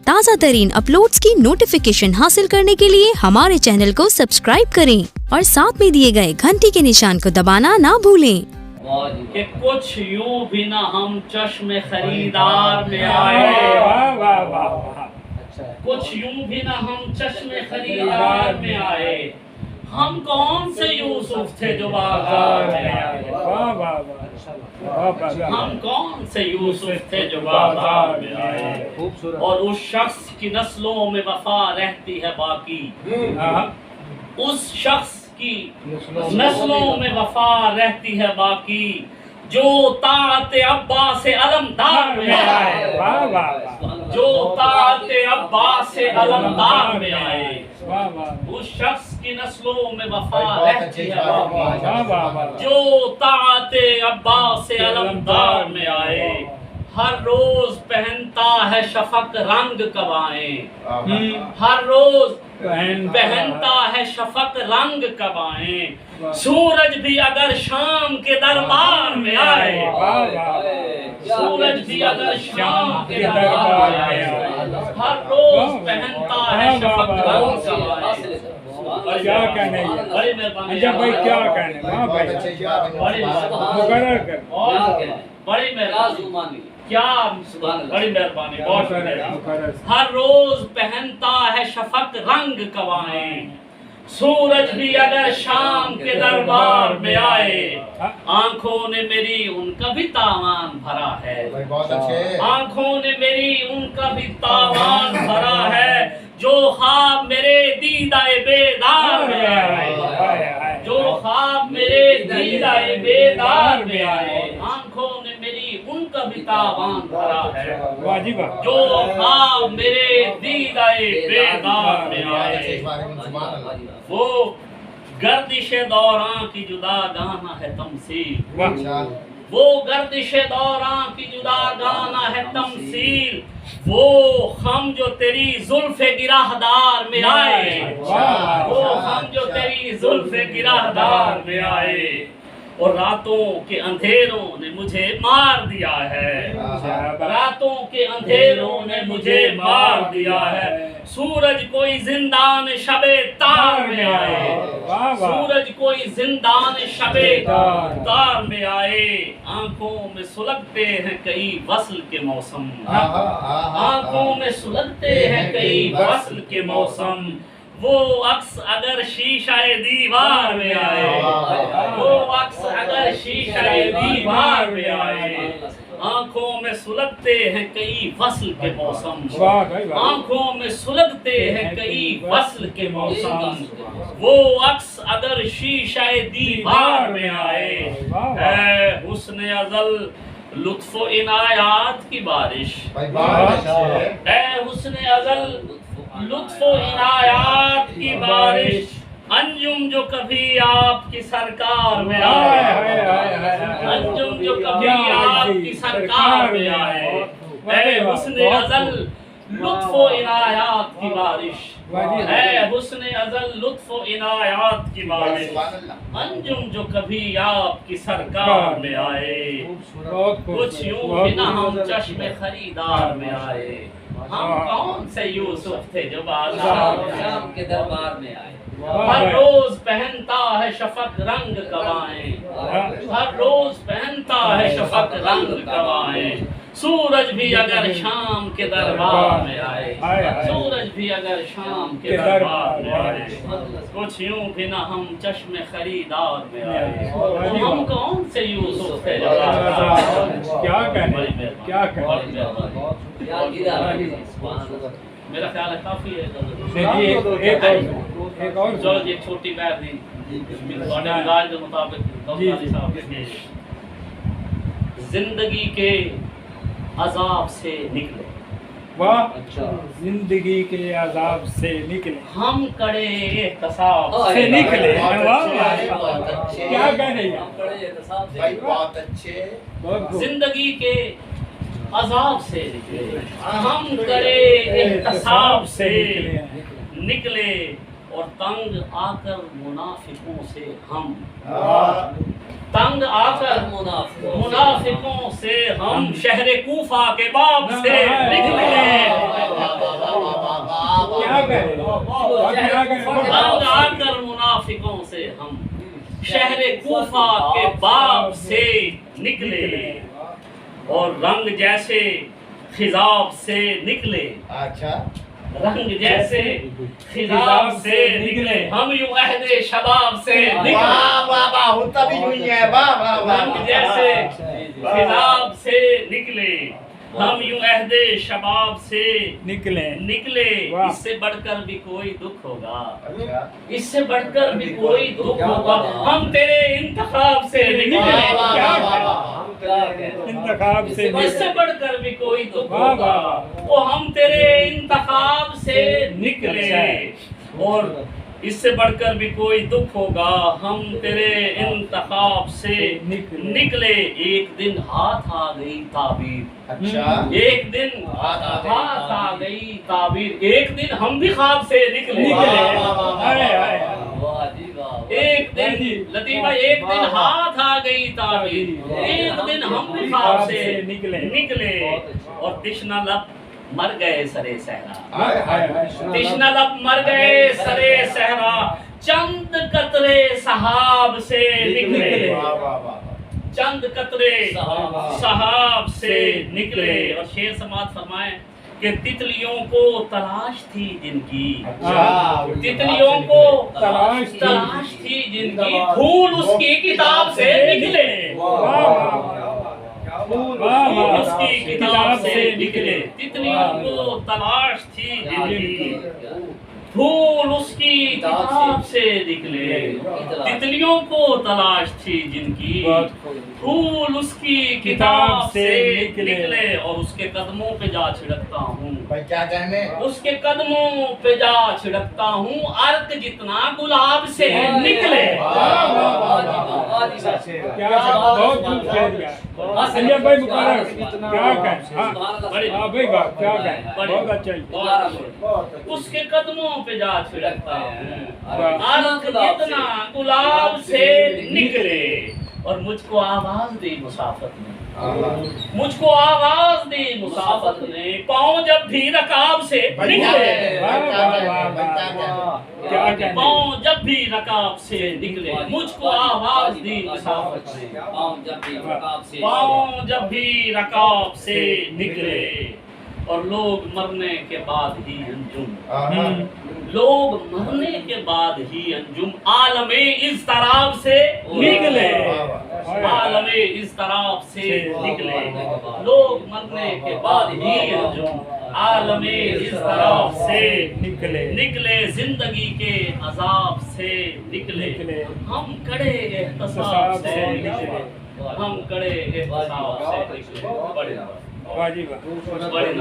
تازہ ترین اپلوڈز کی نوٹیفیکیشن حاصل کرنے کے لیے ہمارے چینل کو سبسکرائب کریں اور ساتھ میں دیے گئے گھنٹی کے نشان کو دبانا نہ بھولیں۔ کہ کچھ یوں بھی نہ ہم چشم خریدار میں آئے، کچھ یوں بھی نہ ہم چشم خریدار میں آئے، ہم کون سے یوسف تھے جو بازار میں آئے، ہم کون سے یوسف تھے جو بازار میں آئے، اور اس شخص کی نسلوں میں وفا رہتی ہے باقی، اس شخص کی نسلوں میں وفا رہتی ہے باقی، جو طاعت عباس علمدار میں آئے، جو طاعت عباس علمدار میں آئے، اس شخص کی نسلوں میں وفا رہتی ہے باقی، جو طاعت عباس علمدار میں آئے، ہر روز پہنتا ہے شفق رنگ قبائیں، ہر روز پہنتا ہے شفق رنگ قبائیں، سورج بھی اگر شام کے دربار میں آئے، سورج بھی اگر شام کے دربار میں آئے، ہر روز پہنتا ہے شفق رنگ قبائیں۔ کیا کہنے بڑی مہربانی، اچھا بھائی کیا کہنے ہاں بھائی مقرر کر بڑی مہربانی، کیا بڑی مہربانی، بہت شکریہ۔ ہر روز پہنتا ہے شفق رنگ قبائیں، سورج بھی اگر شام کے دربار میں آئے، آنکھوں نے میری ان کا بھی تاوان بھرا ہے، آنکھوں نے میری ان کا بھی تاوان بھرا ہے، جو خواب میرے دیدہ بیدار میں آئے، جو خواب میرے دیدہ بیدار میں آئے، آنکھوں نے میری ان کا بھی تاوان بھرا ہے، جو خواب میرے دیدہ بیدار میں آئے، وہ گردش دوران کی جدا گانا ہے تمثیل، وہ گردش دوران کی جدا گانا ہے تمثیل، وہ خم جو تیری زلف گرہدار میں آئے، وہ خم جو تیری زلف گرہدار میں آئے، اور راتوں کے اندھیروں نے مجھے مار دیا ہے، راتوں کے اندھیروں نے مجھے مار دیا ہے، سورج کوئی زندان شب تار میں آئے، سورج کوئی زندان شب تار میں آئے، آنکھوں میں سلگتے ہیں کئی وصل کے موسم، آنکھوں میں سلگتے ہیں کئی وصل کے موسم، وہ عکس اگر شیشہ دیوار میں آئے، وہ عکس اگر شیشہ دیوار میں آئے، آنکھوں میں سلگتے ہیں کئی وصل کے موسم، آنکھوں میں سلگتے ہیں کئی وصل کے موسم، وہ عکس اگر شیشہ دیوار میں آئے، اے حسن ازل لطف و عنایات کی بارش، اے حسن ازل لطف و عنایات کی بارش، انجم جو کبھی آپ کی سرکار میں آئے، انجم جو کبھی آپ کی سرکار میں آئے، اے حسن ازل لطف و عنایات کی بارش، اے حسن ازل لطف و عنایات کی بارش، انجم جو کبھی آپ کی سرکار میں آئے، کچھ یوں بھی نہ ہم چشم خریدار میں آئے، ہم کون سے یوسف تھے جو بازار شام کے دربار میں آئے، ہر روز پہنتا ہے شفق رنگ قبائیں، ہر روز پہنتا ہے شفق رنگ قبائیں، سورج بھی اگر شام کے دربار میں آئے، سورج بھی اگر شام کے دربار میں آئے، کچھ یوں بھی نہ ہم چشم خریدار میں آئے، ہم کون سے یوسف تھے جو کیا کہنے کیا کہنے میرا خیال ہے کافی ہے، ایک اور چلو جی ایک چھوٹی بات نہیں، مزاج کے مطابق زندگی کے عذاب سے نکلے، واہ زندگی کے عذاب سے نکلے، ہم کڑے احتساب سے نکلے، کیا کہنے زندگی کے عذاب سے نکلے، ہم کڑے احتساب سے نکلے، اور تنگ آ کر منافقوں سے ہم، تنگ آ کر منافقوں سے ہم شہر کوفہ کے باب سے نکلے، رنگ آ کر منافقوں سے ہم شہر کوفہ کے باب سے نکلے اور رنگ جیسے خضاب سے نکلے. اچھا رنگ جیسے خضاب سے نکلے ہم یوں عہد شباب سے نکلے. واہ واہ واہ ہوتا بھی یوں ہی ہے. واہ واہ واہ. رنگ جیسے خضاب سے نکلے ہم یوں عہد شباب سے نکلے. اس سے بڑھ کر بھی کوئی دکھ ہوگا, اس سے بڑھ کر بھی کوئی دکھ ہوگا, ہم تیرے انتخاب سے نکلے. انتخاب سے اس سے بڑھ کر بھی کوئی دکھ ہوگا, وہ ہم تیرے انتخاب سے نکلے. اور اس سے بڑھ کر بھی کوئی دکھ ہوگا, ہم تیرے انتخاب سے نکلے. ایک دن ہاتھ آ گئی تعبیر, اچھا ایک دن ہاتھ آ گئی تعبیر, ایک دن ہم بھی خواب سے نکلے. ایک دن لطیفہ, ایک دن ہاتھ آ گئی تعبیر, ایک دن ہم بھی خواب سے نکلے. اور تشنہ لب مر گئے سرے صحرا, تشنہ لب مر گئے سرے صحرا, چند قطرے سحاب سے نکلے. چند قطرے سحاب سے نکلے. اور شعر سماعت فرمائیں کہ تتلیوں کو تلاش تھی جن کی, تتلیوں کو تلاش تھی جن کی, پھول اس کی کتاب سے نکلے. پھول اس کی کتاب سے نکلے. تتلیوں کو تلاش تھی جن کی, پھول اس کی کتاب سے نکلے. تتلیوں کو تلاش تھی جن کی, پھول اس کی کتاب سے نکلے. اور اس کے قدموں پہ جا چھڑکتا ہوں, کیا کہنے, اس کے قدموں پہ جا چھڑکتا ہوں, عرق جتنا گلاب سے نکلے. سنجے بھائی مبارک, کیا کہیں, ہاں بھائی بات کیا کہیں, بہت اچھا. اس کے قدموں پہ جا چھڑکتا ہوں, عرق جتنا گلاب سے نکلے. اور مجھ کو آواز دی مسافت نے, مجھ کو آواز دی مسافت نے, پاؤں جب بھی رکاب سے نکلے. پاؤں جب بھی رکاب سے نکلے, مجھ کو آواز دی مسافت نے, پاؤں جب بھی رکاب سے نکلے. اور لوگ مرنے کے بعد ہی انجم, لوگ مرنے کے بعد ہی انجم, عالم اضطراب سے نکلے. عالم اضطراب سے نکلے, لوگ مرنے کے بعد ہی انجم, عالم اضطراب سے نکلے. زندگی کے عذاب سے نکلے, ہم کڑے احتساب سے نکلے, ہم کڑے احتساب سے نکلے. بڑے